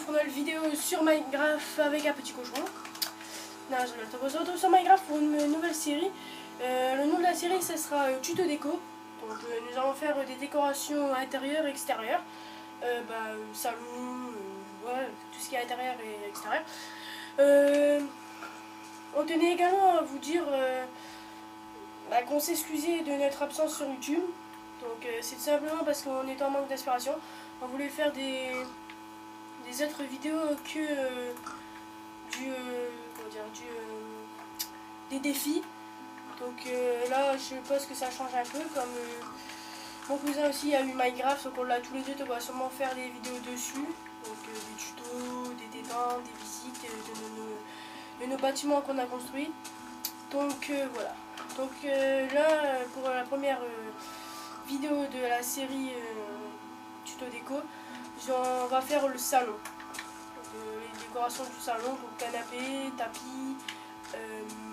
retrouve pour une vidéo sur Minecraft avec un petit cochon. Non, on se retrouve sur Minecraft pour une nouvelle série. Le nom de la série, ce sera Tuto Déco. Donc nous allons faire des décorations intérieures et extérieures. Salon, ouais, tout ce qui est intérieur et extérieur. On tenait également à vous dire qu'on s'excusait de notre absence sur YouTube. Donc c'est tout simplement parce qu'on était en manque d'inspiration. On voulait faire des autres vidéos que des défis. Donc là je pense que ça change un peu, comme mon cousin aussi a eu Minecraft, donc on l'a tous les deux, donc on va sûrement faire des vidéos dessus. Donc des tutos, des détentes, des visites de nos bâtiments qu'on a construits. Donc voilà. Donc là pour la première vidéo de la série Tuto Déco, on va faire le salon. Donc, les décorations du salon, donc canapé, tapis,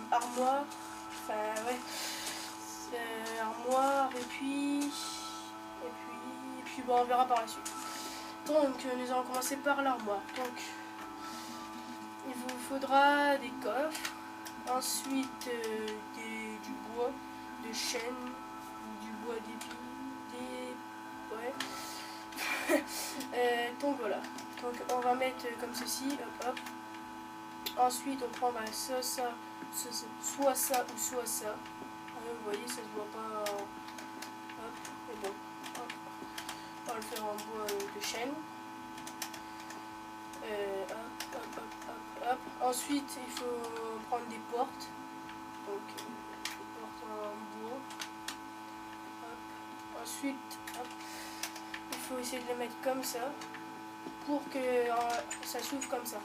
armoire, armoire et puis bon, on verra par la suite. Donc nous allons commencer par l'armoire. Donc il vous faudra des coffres, ensuite du bois de chêne, du bois d'épi, donc voilà. Donc on va mettre comme ceci, hop hop. Ensuite on prend soit ça ou soit ça. Vous voyez, ça se voit pas. Hop, et bon. Hop. On va le faire en bois de chêne. Hop. Ensuite il faut prendre des portes. Donc des portes en bois. Hop. Ensuite, hop. Il faut essayer de les mettre comme ça pour que ça s'ouvre comme ça.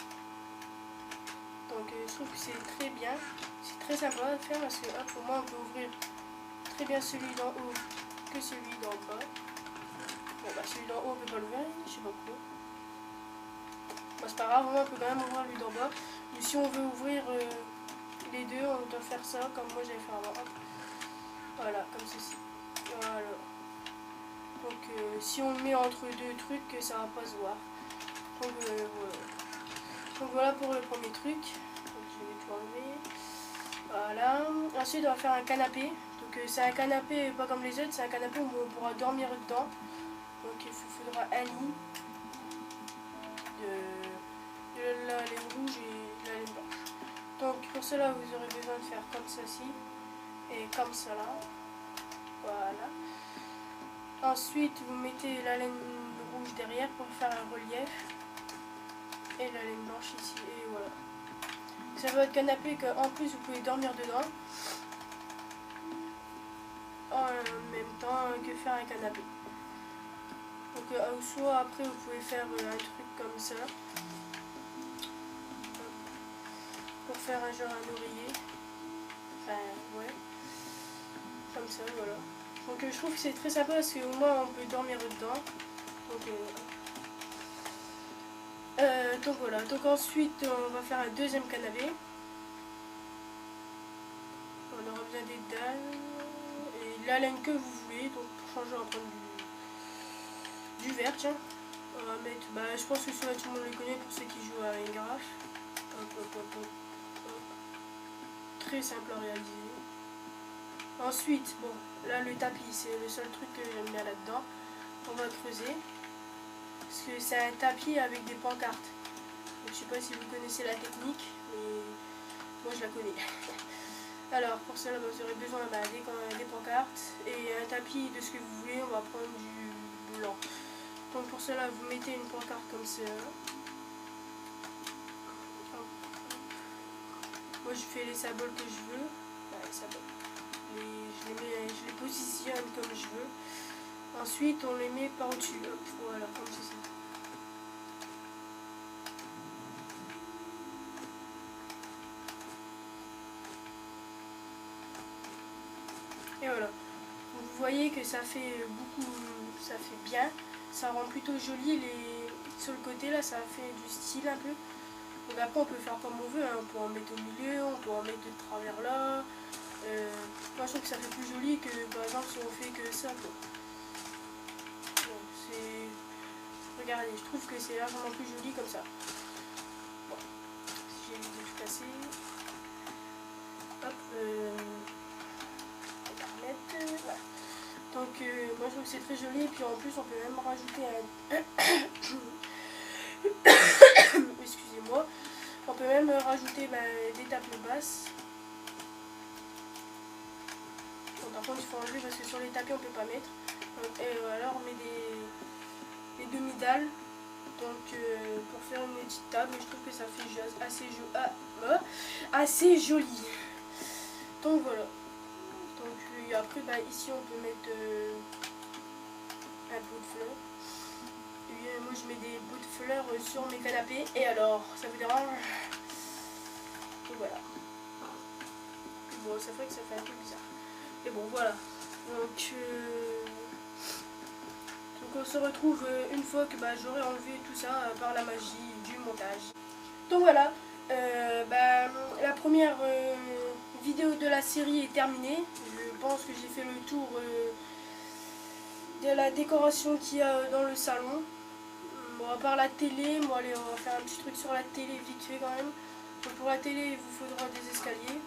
Donc je trouve que c'est très bien, c'est très sympa à faire parce que hop, au moins on peut ouvrir très bien celui d'en haut que celui d'en bas. Bon celui d'en haut on peut pas l'ouvrir, je sais pas pourquoi. C'est pas grave, au moins on peut quand même ouvrir lui d'en bas. Mais si on veut ouvrir les deux, on doit faire ça comme moi j'avais fait avant. Hop. Voilà, comme ceci. Voilà. Donc si on le met entre deux trucs, ça va pas se voir. Donc voilà. Donc voilà pour le premier truc. Donc je vais tout enlever. Voilà. Ensuite on va faire un canapé. Donc c'est un canapé pas comme les autres, c'est un canapé où on pourra dormir dedans. Donc il vous faudra un lit de la laine rouge et de la laine blanche. Donc pour cela vous aurez besoin de faire comme ceci et comme cela. Voilà. Ensuite vous mettez la laine rouge derrière pour faire un relief. Et la laine blanche ici, et voilà. Ça va être canapé qu'en plus vous pouvez dormir dedans. En même temps que faire un canapé. Donc soit après vous pouvez faire un truc comme ça. Pour faire un genre un oreiller. Enfin ouais. Comme ça, voilà. Donc je trouve que c'est très sympa parce qu'au moins on peut dormir dedans. Donc voilà, donc ensuite on va faire un deuxième canapé. On aura besoin des dalles et la laine que vous voulez. Donc pour changer on va prendre du vert, tiens. On va mettre, je pense que cela tout le monde le connaît pour ceux qui jouent à Minecraft. Hop. Très simple à réaliser. Ensuite, bon, là le tapis c'est le seul truc que j'aime bien là-dedans. On va creuser. Parce que c'est un tapis avec des pancartes. Donc, je sais pas si vous connaissez la technique, mais moi je la connais. Alors pour cela vous aurez besoin des pancartes et un tapis de ce que vous voulez. On va prendre du blanc. Donc pour cela vous mettez une pancarte comme ça. Moi je fais les symboles que je veux. Les symboles. Je les positionne comme je veux. Ensuite on les met par au-dessus. Voilà, comme ceci. Et voilà. Donc, vous voyez que ça fait ça fait bien. Ça rend plutôt joli sur le côté là, ça fait du style un peu. Donc après on peut faire comme on veut, hein. On peut en mettre au milieu, on peut en mettre de travers là. Moi je trouve que ça fait plus joli que par exemple si on fait que ça. Donc, c'est regardez, je trouve que c'est largement plus joli comme ça. Bon, si j'évite de tout casser. Hop, on va remettre. Voilà. Donc moi je trouve que c'est très joli et puis en plus on peut même rajouter un... Excusez-moi. On peut même rajouter des tapis basses. Bon, par contre il faut enlever parce que sur les tapis on peut pas mettre. Et alors on met des demi-dalles. Donc pour faire une petite table, je trouve que ça fait assez joli. Donc voilà. Donc après ici on peut mettre un pot de fleurs. Et moi je mets des bouts de fleurs sur mes canapés. Et alors, ça vous dérange? Donc voilà. Et bon, c'est vrai que ça fait un peu bizarre. Et bon voilà. Donc on se retrouve une fois que j'aurai enlevé tout ça par la magie du montage. Donc voilà. La première vidéo de la série est terminée. Je pense que j'ai fait le tour de la décoration qu'il y a dans le salon. Bon, à part la télé, bon allez, on va faire un petit truc sur la télé vite fait quand même. Donc pour la télé, il vous faudra des escaliers.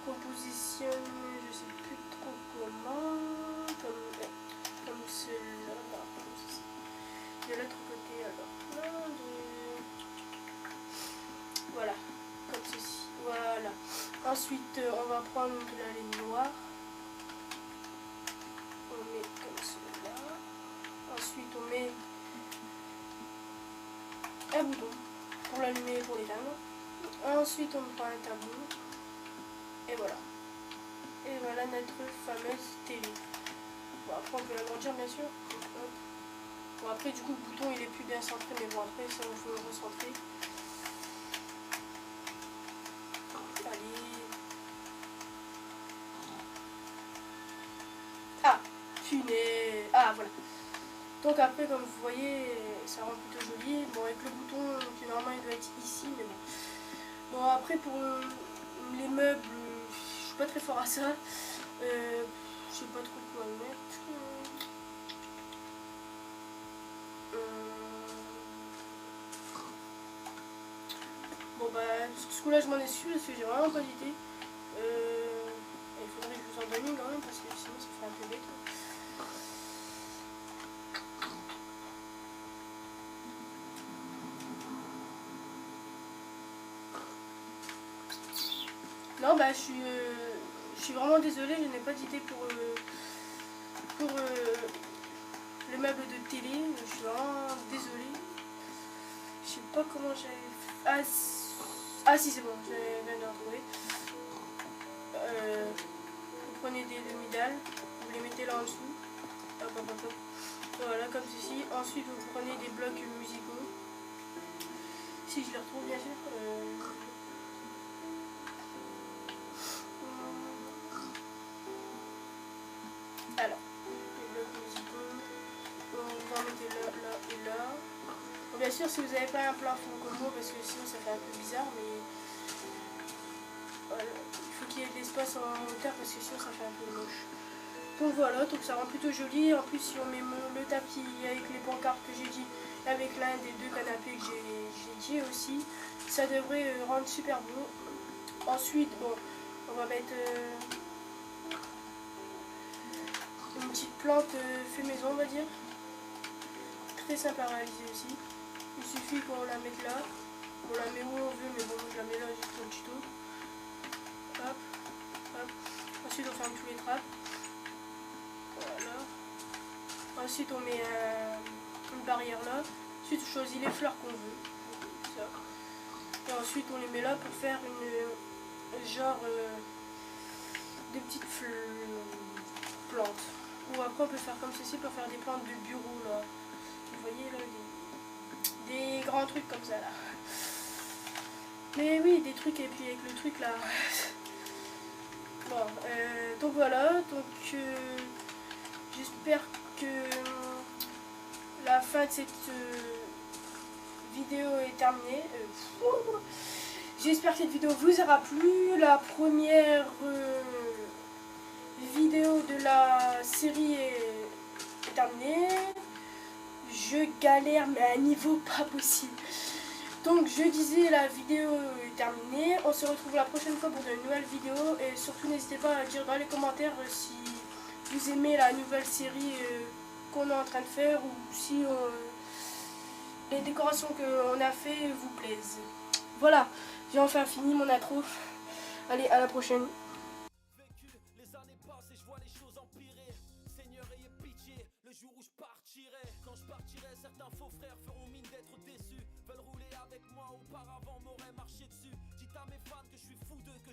Composition, je sais plus trop comment. Comme celle-là. De l'autre côté alors. Voilà, comme ceci. Voilà. Ensuite, on va prendre la ligne noire. On met comme cela. Ensuite, on met un bouton pour l'allumer et pour l'éteindre. Ensuite, on prend un tableau. Et voilà. Et voilà notre fameuse télé. Bon, après, on peut l'agrandir, bien sûr. Hop. Bon, après, du coup, le bouton, il est plus bien centré. Mais bon, après, ça, il faut le recentrer. Allez. Ah, punaise. Ah, voilà. Donc après, comme vous voyez, ça rend plutôt joli. Bon, avec le bouton, qui normalement il doit être ici, mais bon. Bon, après pour les meubles, je suis pas très fort à ça. Je sais pas trop quoi mettre. Bon ce coup-là je m'en ai su parce que j'ai vraiment pas d'idée. Il faudrait que je vous en donne une quand même parce que sinon ça fait un peu bête. Non, je suis vraiment désolée, je n'ai pas d'idée pour le meuble de télé. Je suis vraiment désolée. Je sais pas comment j'avais fait. Ah si, c'est bon, je viens de le retrouver. Vous prenez des demi-dalles, vous les mettez là en dessous. Hop, hop, hop, hop. Voilà, comme ceci. Ensuite, vous prenez des blocs musicaux. Si je les retrouve, bien sûr. Alors, les blocs musicaux, vous en mettez là, là et là. Bon, bien sûr, si vous n'avez pas un plafond comme moi, parce que sinon ça fait un peu bizarre, mais voilà, il faut qu'il y ait de l'espace en hauteur, parce que sinon ça fait un peu moche. Donc voilà, donc ça rend plutôt joli. En plus, si on met le tapis avec les pancartes que j'ai dit, avec l'un des deux canapés que j'ai dit aussi, ça devrait rendre super beau. Ensuite, bon, on va mettre une petite plante fait maison, on va dire. Très simple à réaliser aussi. Il suffit qu'on la mette là. On la met où on veut, mais bon, je la mets là juste dans le tuto. Hop, hop. Ensuite, on ferme tous les trappes. Voilà. Ensuite, on met une barrière là. Ensuite, on choisit les fleurs qu'on veut. Ça. Et ensuite, on les met là pour faire une genre des petites plantes. Ou après, on peut faire comme ceci pour faire des plantes de bureau là. Vous voyez là, des grands trucs comme ça là. Mais oui, des trucs, et puis avec le truc là. Bon, donc voilà, donc j'espère que la fin de cette vidéo est terminée. J'espère que cette vidéo vous aura plu. La première vidéo de la série est terminé. Je galère mais à un niveau pas possible. Donc je disais, la vidéo est terminée. On se retrouve la prochaine fois pour de nouvelles vidéos. Et surtout n'hésitez pas à dire dans les commentaires si vous aimez la nouvelle série qu'on est en train de faire, ou si les décorations qu'on a fait vous plaisent. Voilà, j'ai enfin fini mon intro. Allez, à la prochaine. Les années passent et je vois les choses empirer. Seigneur, ayez pitié, le jour où je partirai. Quand je partirai, certains faux frères feront mine d'être déçus. Veulent rouler avec moi, auparavant m'auraient marché dessus. Dites à mes fans que je suis fou d'eux, que je